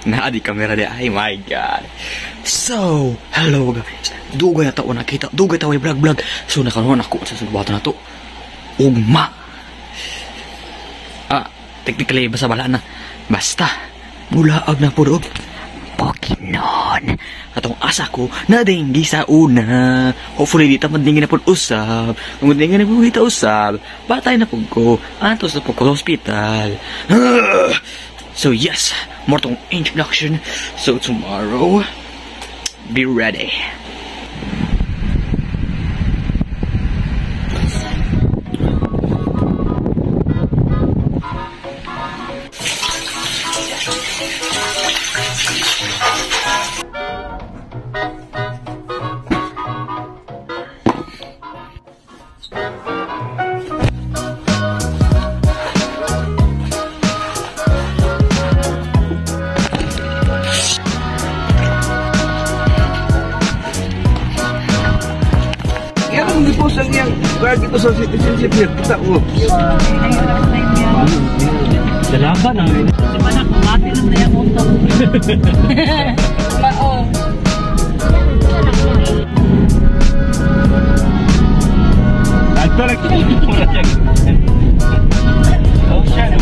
Nah, di kamera dia. Oh my god. So, hello guys. Dugay na taon nakita. Dugay tayo vlog. So, nakaroon ako sa subata na to. Ugma. Technically, basta bala na. Basta, mulaag na po doon. Pokemon. Atong asa ko na dinggi sa una. Hopefully, di tamad dinggi na po usab. Kung dinggi na po kita usab, batay na po ko. Antos na po ko hospital. So yes, more tong introduction. So tomorrow, be ready. Kaya dito sa citizenship niya, kita mo. Dalaban ang si Manak, mati lang na yung montong. Oo. Ito lang mula siya. Oh, siya.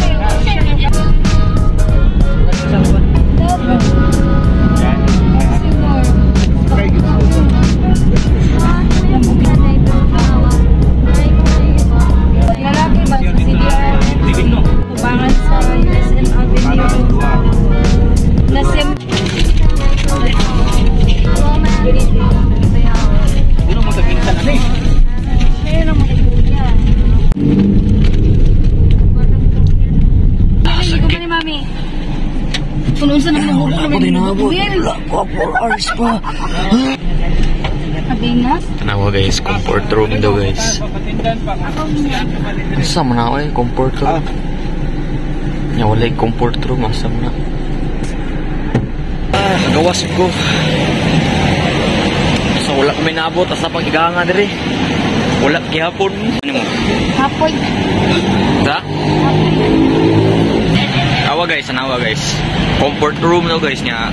Tanawa guys, comfort room daw guys. Asa man na ay comfort room. Nya wala comfort room asa man na. Gawas ko. So wala kami naabot asa pagiganga diri. Wala gihapon. Ano mo? Hapon. Da? Awa guys, anawa guys. Comfort room daw guys nya.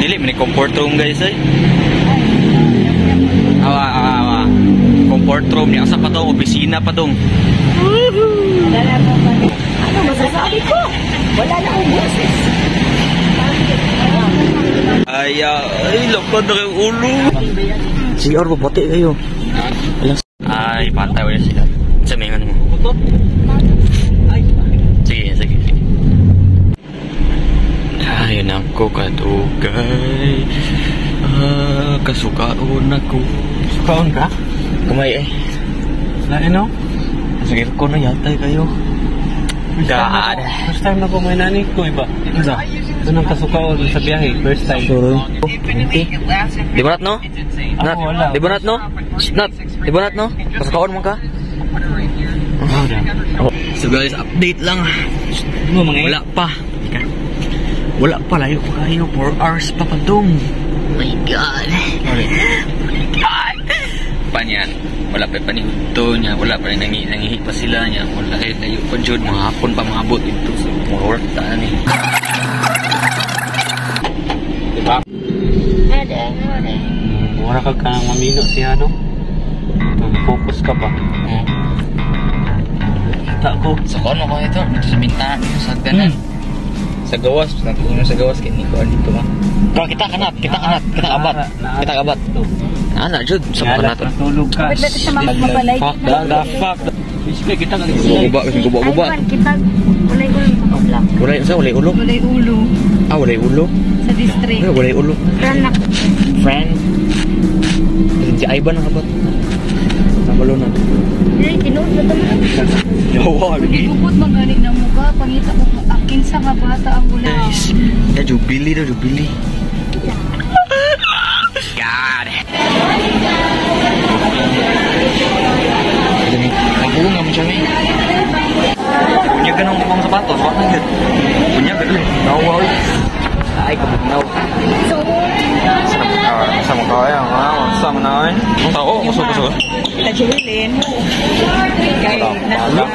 Dili man comfort room guys ay. Awa. Comfort room niya. Asa pa tong opisina pa tong. Ano masasabi ko? Wala na akong boses. Ay, lapad na kayong ulo. CR, papati kayo. Ay, pantay wala sila. Samingan mo. Sige. Ayun ako katugay. Kasukaon ako. Kaon ka? Kamay eh. Lain no? Sige ko na yatay kayo. God. First time na ko may nani ko iba. Isa. Ito nang kasukaon sa biyahe. First time. Sorry. Di ba nat no? Nat. Wala. Di ba nat no? Nat. Di ba nat no? Kasukaon mo ka? So guys, update lang. Wala pa. Wala pa, layo pa kayo. 4 hours pa pa dong. Oh my God. Panyan. Wala pa panihunto niya. Wala pa rin nangihi pa sila niya. Wala kayo layo pa dyan. Mga hapon pa maabot ito. So, more work taan eh. Diba? Mura ka ka mamino siya no? Focus ka ba? Kita ko. Sa kono ko ito. Dito sa bintana. Dito sa ganan. Sa gawas. Nagkukunan sa gawas. Kaya niko dito ha. Pero kita kanat. Kita kabat. Kita kabat. Anak Jud. Sa kanat. Natulog ka. Kapit natin siya magmabalay. Fuck. Fuck. Basically kita nga Guba. Ay, kita. Walay ulo. Walay ulo. Walay ulo. Walay ulo. Sa district. Walay ulo. Friend. Si Ivan ang kabat. Nabalo na. Ay, tinood na talaga. Yawa. Gigubot magaling na mukha. Pangita ko akin sa kabata ang wala. Guys. Jubili. God. Nagbunga mo siya, may. ganong ibang sapatos. Wala na yun. Punya, gano'n. Nawaw. Ay, kabugnaw. Sa mga kaya, ha? Sa mga na ay. Ang tao, kusog-kusog. Tajulin. Kay Wala.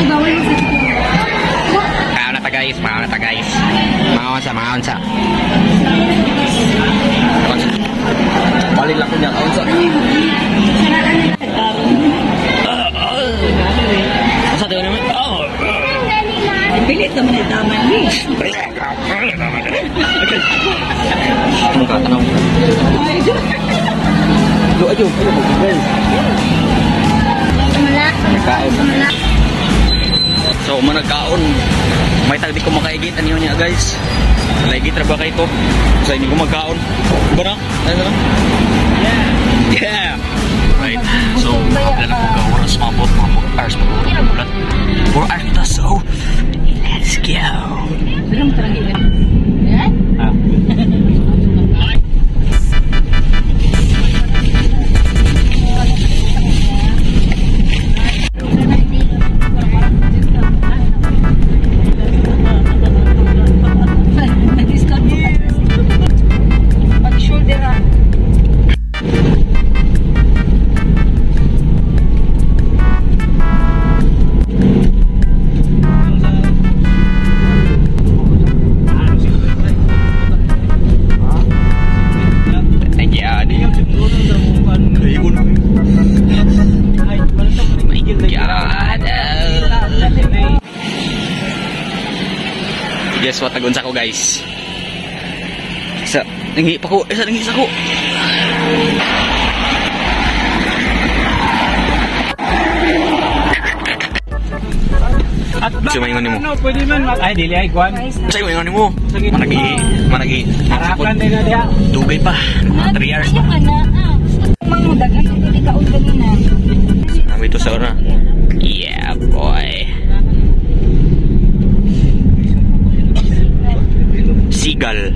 ibawal mo sa Mga na ta guys. Mga onsa. Balik lang ko niya, onsa. Onsa tayo naman. pilit naman yung tama ni. Anong katanong? Lo ayo, nagkaon. So, managkaon. May tagdi ko makaigit. Ano niya guys? Malaigit na ba kayo ito? So, hindi ko magkaon. Ba na? Ano na? Yeah! Right. So, makapila na po ka oras mabot. Mga 4 hours pa po. 4 hours pa. So, let's go! Guess what, tagunsa ko guys. Isa, nangi pa ko. Isa, nangi sa ko. Sa mga mo. Ano, pwede man ay dili ay kwan. Sa mga mo. Managi. Harapan din na diya. Dugay pa. Mga 3 hours pa. Mang dagan ang pili kaon kanina. Namin ito sa ora. Yeah, boy. Seagal.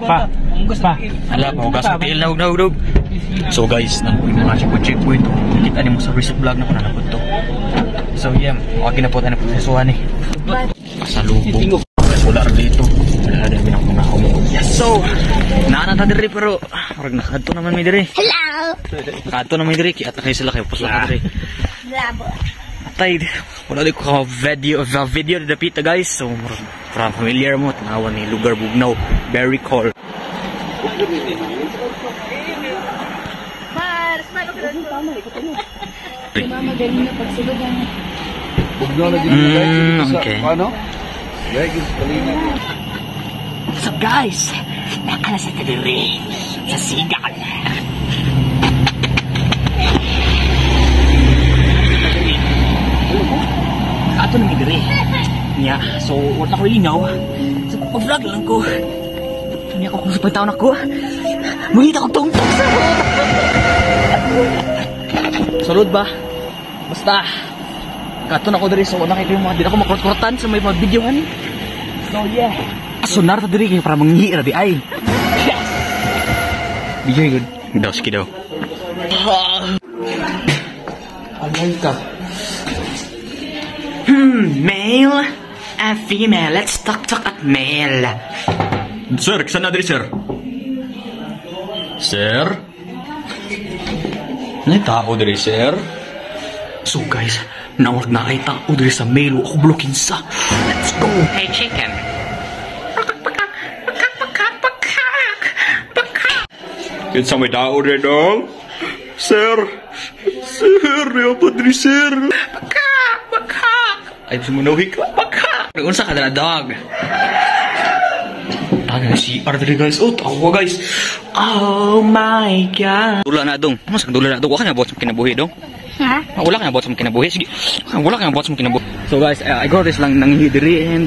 Pa. Ala, mahugas ang tiil na hugdog. So guys, nang mga checkpoint. Kita ni mo sa recent vlog na ko nalabot to. So yeah, wag na po tayo na prosesuhan eh. Pasalubong. Wala dito. Wala din ako na ako. Yes. So, naanata diri pero parang nakadto naman may diri. Hello. Nakadto naman may diri. Kaya takay sila kayo pasok diri. Labo. Tay, wala din ko video ni Dapita guys. So, parang familiar mo. Tanawan ni lugar Bugnaw. Very cold. Okay. Ano? So guys, nakala sa kadiri sa Seagal. Ato na may diri. Niya, so wala ko ilinaw. So pag-vlog lang ko. Niya ko kung sa pagtaon ako. Mulit ako tungtong sa Salud ba? Basta. Kato na ko diri so wala kayo mga di ako makurot-kurotan sa may mga videohan. So yeah. Asunar ta diri kay para manghiira di ay. Yes. Video good. Daw sige daw. Alay ka. Male and female. Let's talk at male. Sir, saan na diri sir? Sir? May tao diri sir? So guys, nawag na ay tao diri sa male. Ako blokin sa. Let's go. Hey chicken. It's may tao diri dong. Sir. Sir, yung pa diri sir. Ay, sumunuhi ka. Unsa ka na dog? Tanga si Arthur guys. Oh, tawa guys. Oh my god. Dula na dong. Mas dula na dong. Wala ka na buhat sa kinabuhi dong. Ha? Wala ka na buhat sa kinabuhi. Sige. Wala ka na buhat sa kinabuhi. So guys, I got this lang nang hidiri and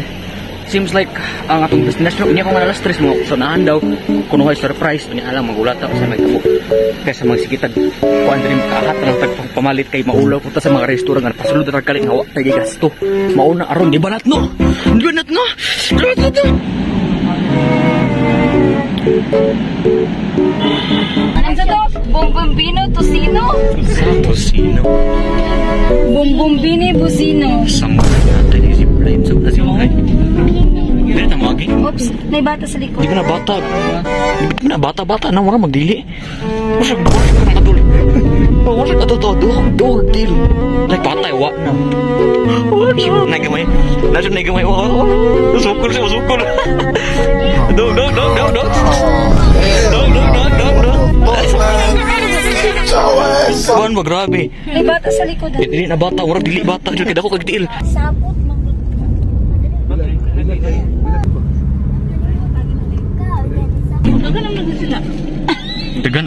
seems like ang atong destination niya kung alas 3 mo so naan daw kuno hay surprise unya alang magulat ako sa may kabo kaysa magsikitag kuan diri kahat lang tagpamalit kay maulaw punta sa mga restaurant nga pasulod ra kali hawa tay gasto mauna aron di banat no Ano sa to? Bumbumbini Busino. Sama natin yung zipline sa una zipline. Dili na magi. Oops, may bata sa likod. Di ba na bata? Di ba na bata-bata na wala magdili? Wasag ka ng katul. Wasag ato to, duhog til. Like patay, wa na. Nagamay. Nasaan nagamay? Sukul siya, sukul. Dog. Kuan ba, grabe. May bata sa likod. Dili na bata, wala dili bata. Dili kada ko kagdiil. Sabot, Dagan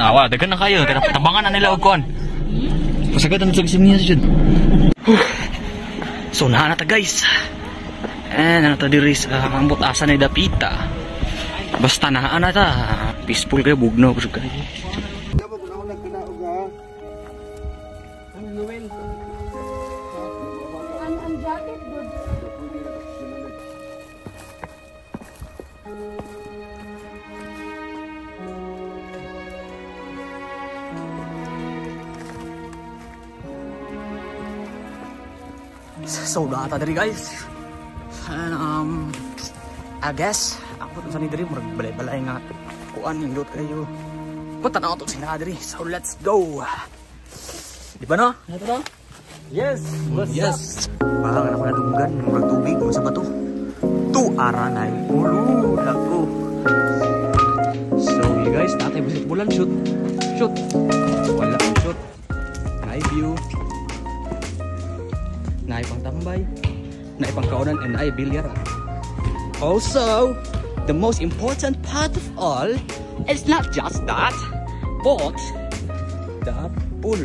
na kayo. Tabangan na nila og kuan. Pasagatan sa gisim niya jud. So na ta guys. Ano ta diri sa ambot asa na dapita. Basta na ta. Peaceful kayo bugno ko kayo. ang jacket good. So data dari guys. And I guess ako sa ni diri murag balay-balay nga kuan indot kayo. Puta na to sila diri. So let's go. Di ba no? Ito no? Yes! Yes. Baka ako nadunggan murag tubig mo sa bato. Tu aranay ulo ako. So you guys, tatay busit bulan shoot. Shoot. Wala ang shoot. Night view. Naay pang tambay, naay pang kaunan, and naay bilyar. Also, the most important part of all is not just that, but the pool.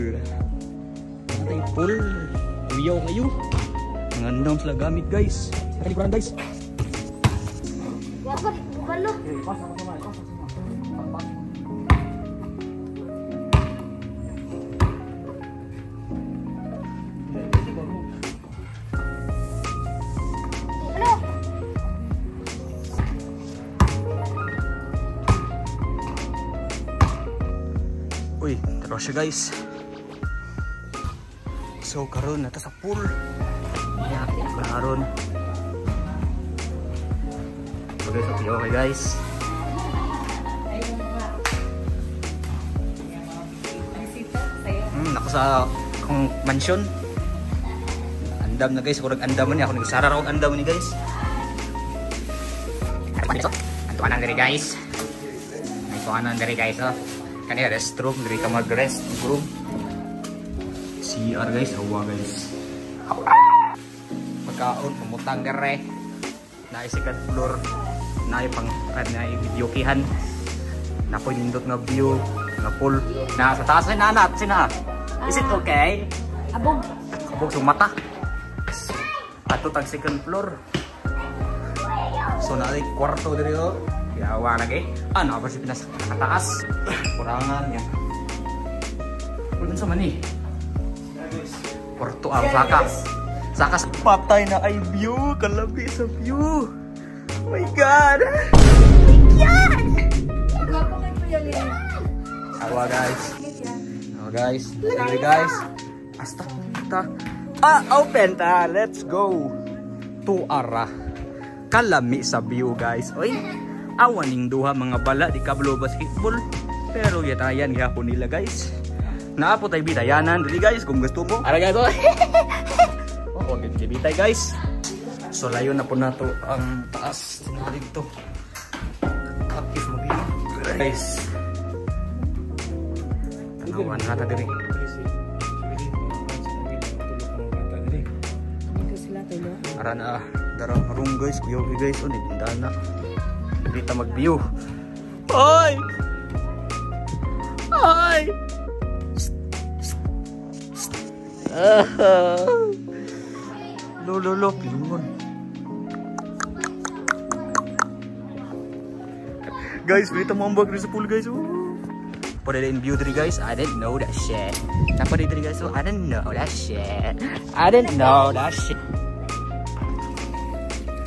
Natay pool. Uyaw kayo. Ngandam sila gamit guys. Kalikuran guys. Wako, bukalo. Uy, terus siya guys. So karon nata sa pool. Ya, karon. Okay guys. Nako sa akong mansion. Andam na guys, kurang andam ni ako nagsara ra og andam ni guys. Antuanan diri guys. Antuanan diri guys oh. Kani restroom diri ka mag-rest room. CR guys, hawa guys. Pagkaon pumutang dere. Naay second floor. Naay pang naay videokihan. Napoy nindot nga view, nga pool. Na sa taas ay nanat sina. Is it okay? Abog. Abog sa mata. Ato tag second floor. So naay kwarto diri oh. Yawa lagi. Ano ba si pinas nakataas? Kurangan yan. Kung sa mani. Kwarto ang saka sa patay na ay view, kalabi sa view. Oh my god. Gapo kay Kuya Lin. Awa guys. Awa guys. Sorry guys. Asta ta. Open ta. Let's go. To ara. Kalami sa view guys. Oy. Awaning duha mga bala di kablo basketball. Pero yatayan gihapon nila guys. Naapo tay bitayanan dili guys kung gusto mo. Ara guys. Oh, gid bitay guys. So layo na po nato ang taas dito. Active mo guys. Tanawan na ta diri. Ara na darang room guys, kuyaw guys, oh nibindana. Dito mag-view. Hoy! Hoy! Lolo, pilungon. Guys, dito mo ang bag sa pool guys. Put it in view diri guys. I didn't know that shit. Napa diri guys, so I didn't know that shit. I didn't know that shit.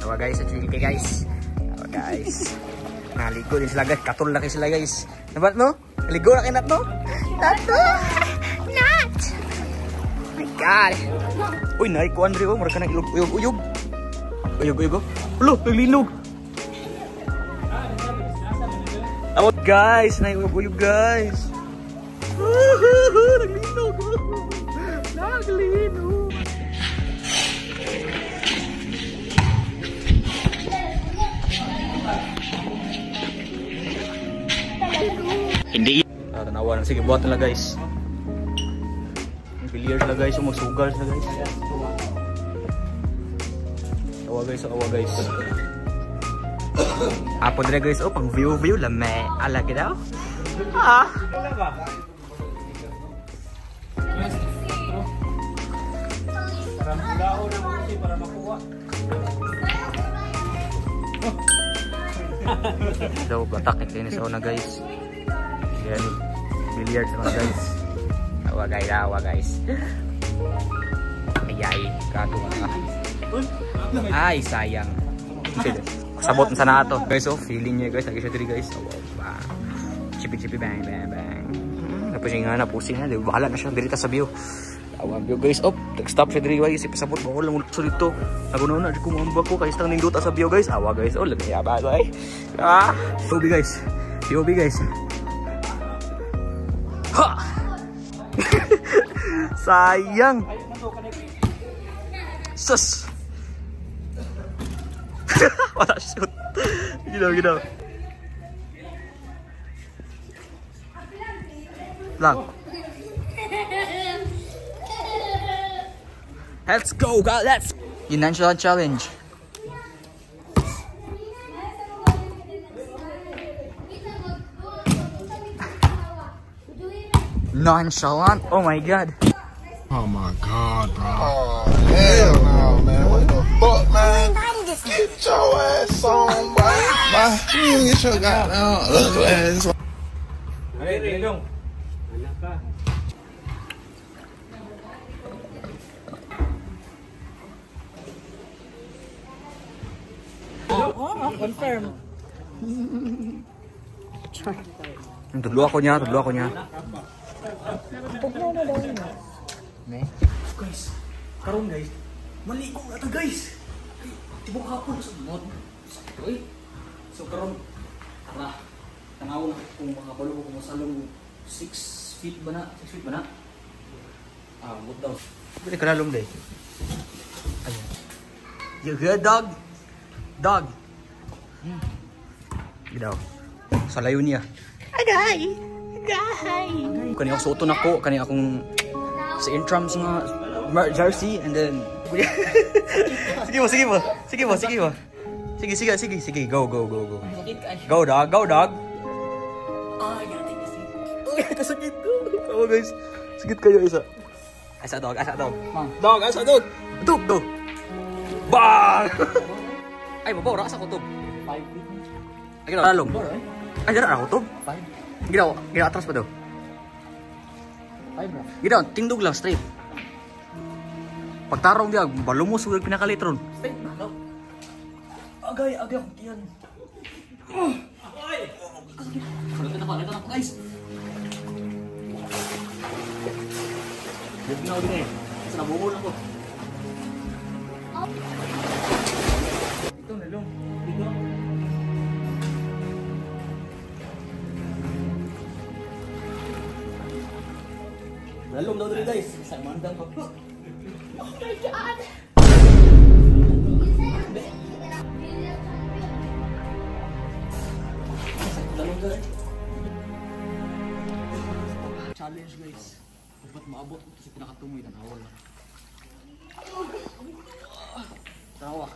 Tawa guys, at sige guys. Guys, naligo din sila guys, katul na kayo sila guys. Nabat no? Naligo na kayo nat no? Nat no? Nat! my God. Uy, naik ko Andre, oh, maraka nang ilog-uyog. Uyog-uyog, oh. Ulo, naglinog. Oh, guys, naik-uyog, guys. Naglinog. Naglinog. Hindi. Tanawa na. Sige, buhat na lang guys. Billiards na guys. Magsugal na guys. Awa guys. Awa guys. Apo na guys. Oh, pang view lame. Alagi daw. Ah. Para makuha. Daw batak ni tennis na guys. Yan, billiards naman guys. Awa guys. Ayay, kato nga. Ay, sayang. Sabot na sana ato. Guys, oh, feeling niya guys. Lagi siya diri guys. Awa. Chipi bang. Napusing na. Bahala na siya. Diri ta sa view. Awa view guys. Oh, nag-stop siya diri guys. Ipasabot mo. Wala mo so dito. Nagunaw na. Di kumamba ko. Kaya stang nindot sa view guys. Awa guys. Oh, lagi yaba guys. Ah. POV guys. POV guys. Ha! Sayang. Sus. Wala shoot. Ginaw. Lang. Let's go, guys. Let's. Nonchalant challenge. Nonchalant. Oh my god. Oh my god, bro. Oh, hell no, man. What the fuck, man? Get your ass on, boy. You get your goddamn ugly ass on. Hey, dong. Anak ka. Confirm. Tudlo ako niya. Guys, karon guys. Maligo na ta guys. Tibok hapon sa mod. Uy. So karon tara. Tanaw kung makabalo ko masalong 6 feet ba na? 6 feet ba na? Ah, what daw? Pwede ka lalong day. Ayun. You good, dog? Dog. Gidaw. Sa layo niya. Agay. Kani ako suoton ako, kani akong sa intrams nga jersey and then sige mo. Sige, go. Go dog. Ay, kasakit ko. Oh guys, sakit kayo isa. Asa dog. Dog. Tub. Bang! Ay, mabora ka sa kutub. 5 feet. Ay, ginawa lalong. Ay, ginawa ako kutub. 5. Ginawa atras pa daw. 5 bro. Ginawa, tingdog lang, straight. Pagtarong diya, balumos ulit pinakalitron. Straight na, no? Agay akong tiyan. Ito na pa, guys. Ginawa din eh. Kasi nabuhol ako. Ito, nalong. Dito. Nalong daw dito guys. Sa mandang pa. Oh my God! Challenge guys. Dapat maabot ito sa pinakatumoy na nawal. Tawa.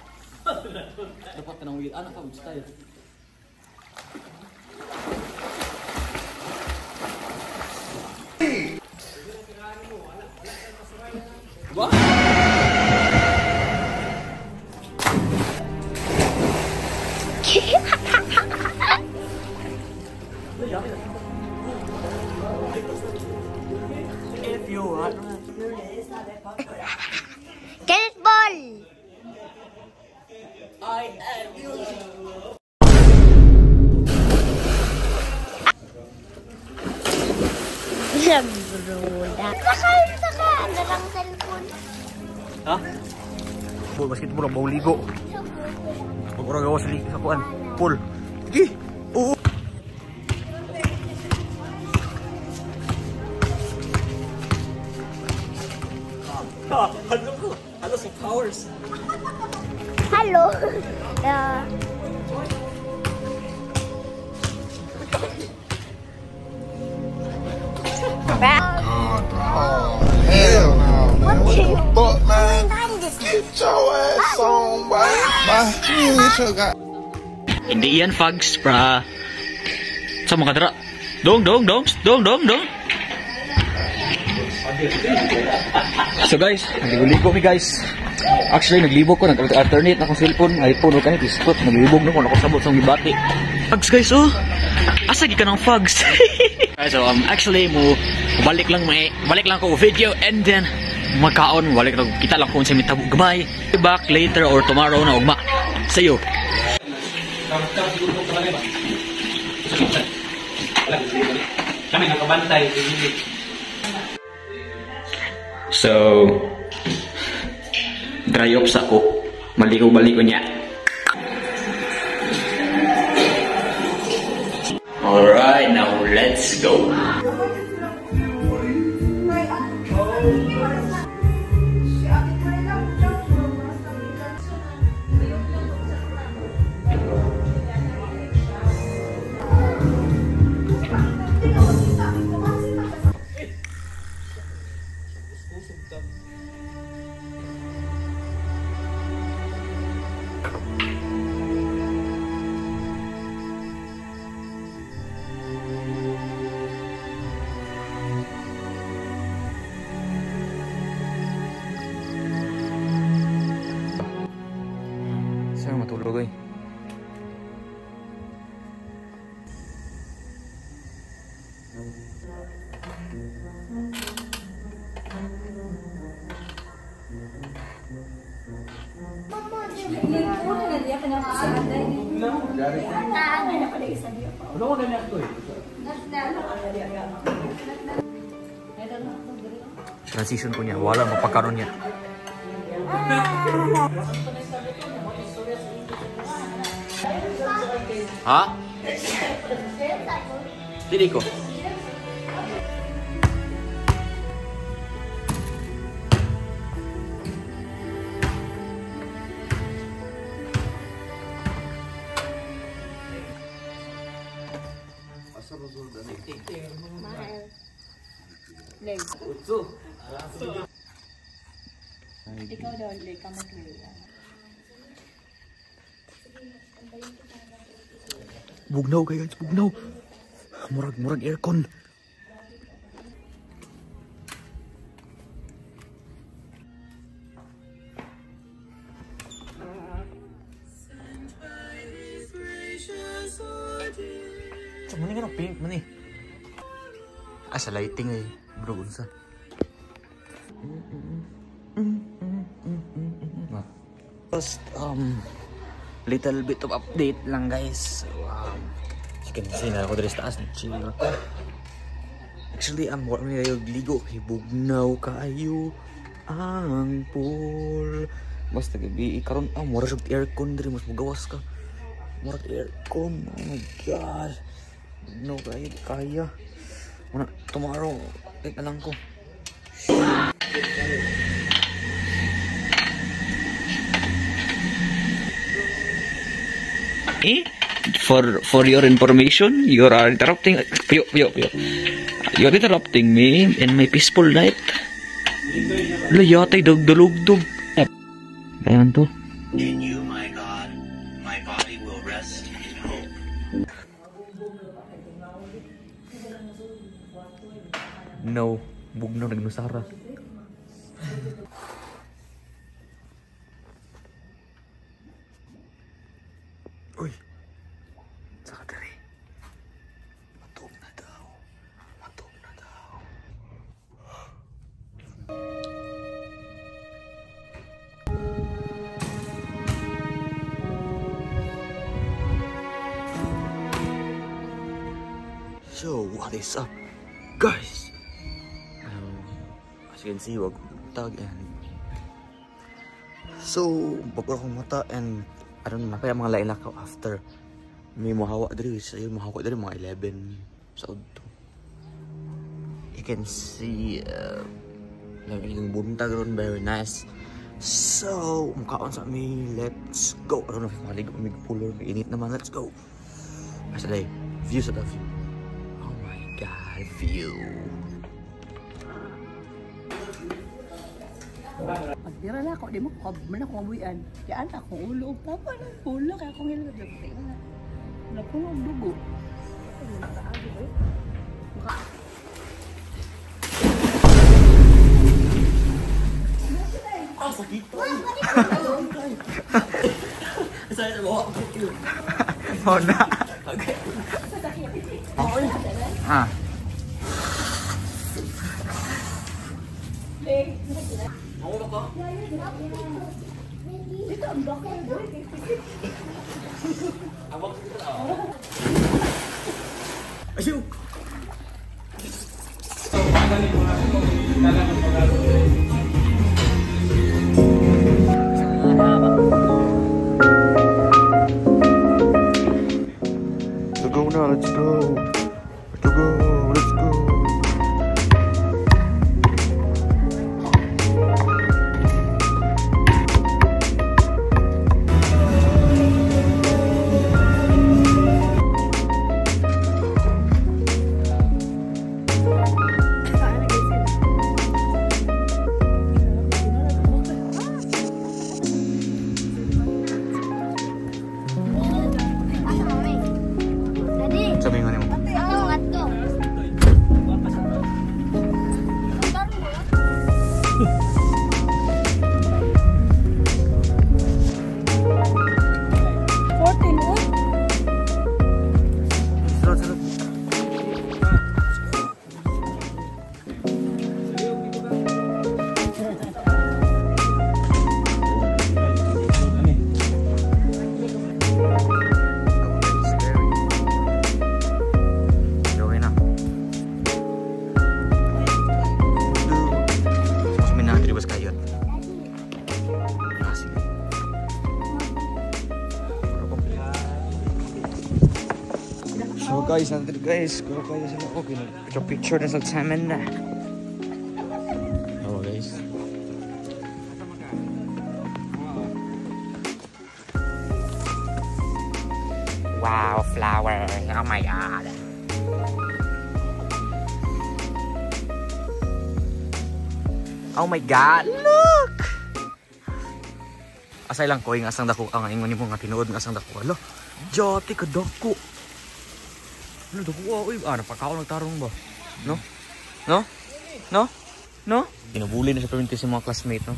Dapat ka nang weird. Anak ka, style. What? If you want Tennis ball! I am you. Nabroda. Nakain. darang cellphone. Ha? Pool, basketball ang bawang ligo. Pag orang gawa sa kuan. Pool. Sige. Oo. Hello sa powers. Hello. God, bro. Oh, hell no, man. What the fuck, man? Get your ass on, boy. You get your god. Hindi yan fags, pra. Sa mga kadra. Dong. So guys, nagligo mi guys. Actually, naglibog ko. Nag-alternate na akong cellphone. iPhone o kanit. Ispot. Naglibog na ko. Nakasabot sa gibati. Fags guys, oh. Asa ka ng fags. So, actually, balik lang ko video and then makaon. Balik lang. Kita lang kung sa mitabo gamay. Back later or tomorrow na ugma. See you. Kami nakabantay. So, dry off sa ako. Maliko niya. Alright, now let's go. Saan matulog eh? Transition ko niya, wala mapakaroon niya. Ha? Dili ko. Ikaw daw, like, kamot mo. Bugnaw kayo guys, bugnaw. Murag aircon. Sa mani nga pink man eh. Sa lighting eh. Bro, unsa? Just little bit of update lang guys. You can see na ako dito sa taas. Chill lang ako. Actually, wala na yung ligo. Bugnaw kayo ang pool. Basta gabi, karon mura siya aircon diri. Mas magawas ka. Mura aircon. Oh my god. Bugnaw kayo. Kaya. Muna, tomorrow. Wait na lang ko. For your information, you are interrupting. Yo. You are interrupting me in my peaceful night. Layatay dugdulugdug. Ayan to. In you, my God, my body will rest in hope. No, bugnaw nagnusara. Uy. Saka dali. Matog na daw. So, what is up, guys? As you can see, wag tag and so, bago akong mata and I don't know, kaya mga lain lakaw after may mahawa diri sa iyo, mahawa diri mga 11 sa udto. You can see lang yung buntag ron, very nice. So, mukhaon sa mi, let's go. I don't know if maligo mig puller, init naman, let's go. Asa day, view sa the view. Oh my god, view. Pagtira na ako, di mo ko mabuyan. Kaya anak ko ulo, papa na ulo kaya akong hilod yung tira na. Napuno ang dugo. Sakit. Saya bawa. Oh na. Okay. Ah. Asyik. Let's go now, let's go. Let's go, let's go. Sabihin nga mo. So guys, nandito guys, kung kayo sila, okay na, picture na sa salmon na. Oh guys. Wow, flower, oh my god. Oh my god, look! Asay lang ko, yung asang dako, ang ingon mo nga tinuod ng asang dako. Alo, jati ka dako. Ano dako, uy, napakaw nagtarong ba? No? No? No? No? Ginabuli na sa perminti sa mga classmate, no?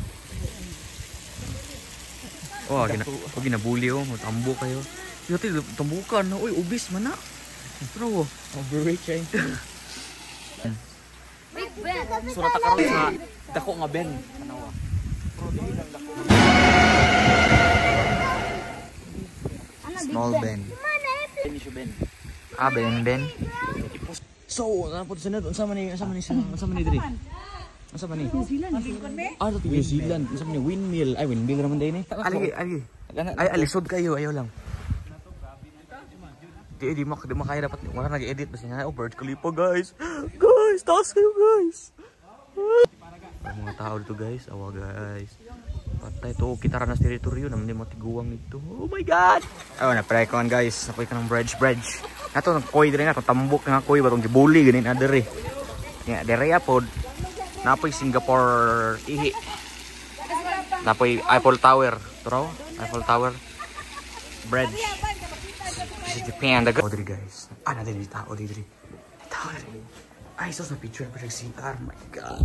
Oh, ginabuli, oh, matambo kayo. Yati, tambukan, no? Uy, ubis man na. Pero, overweight siya yun. So, natakaroon sa dako nga Ben. Kanawa. Small Ben. Ben. Ah, Ben. So, napod sa nato, unsa man ni diri? Unsa man ni? New Zealand. Ah, to New Zealand. Unsa man ni windmill? Ay, windmill naman day ni. Ali. Ay, alisod kayo, ayaw lang. Di makaya dapat wala nag-edit basta nga Bird Khalifa guys. Guys, taas kayo guys. Mga tao dito guys, awa guys. Patay to, kita ranas teritoryo naman di matiguang nito. Oh my god. Oh, na-pray ko guys. Nakoy ka ng bridge. Nato nagkoy dire nga tambok nga koy batong gibuli ganin adere. Nga dere apod. Napoy Singapore ihi. Napoy Eiffel Tower. Turo? Eiffel Tower. Bridge. This is Japan. Oh, diri guys. Na diri tao diri. Tao diri. Ay, sos na picture pa siya CR. My god.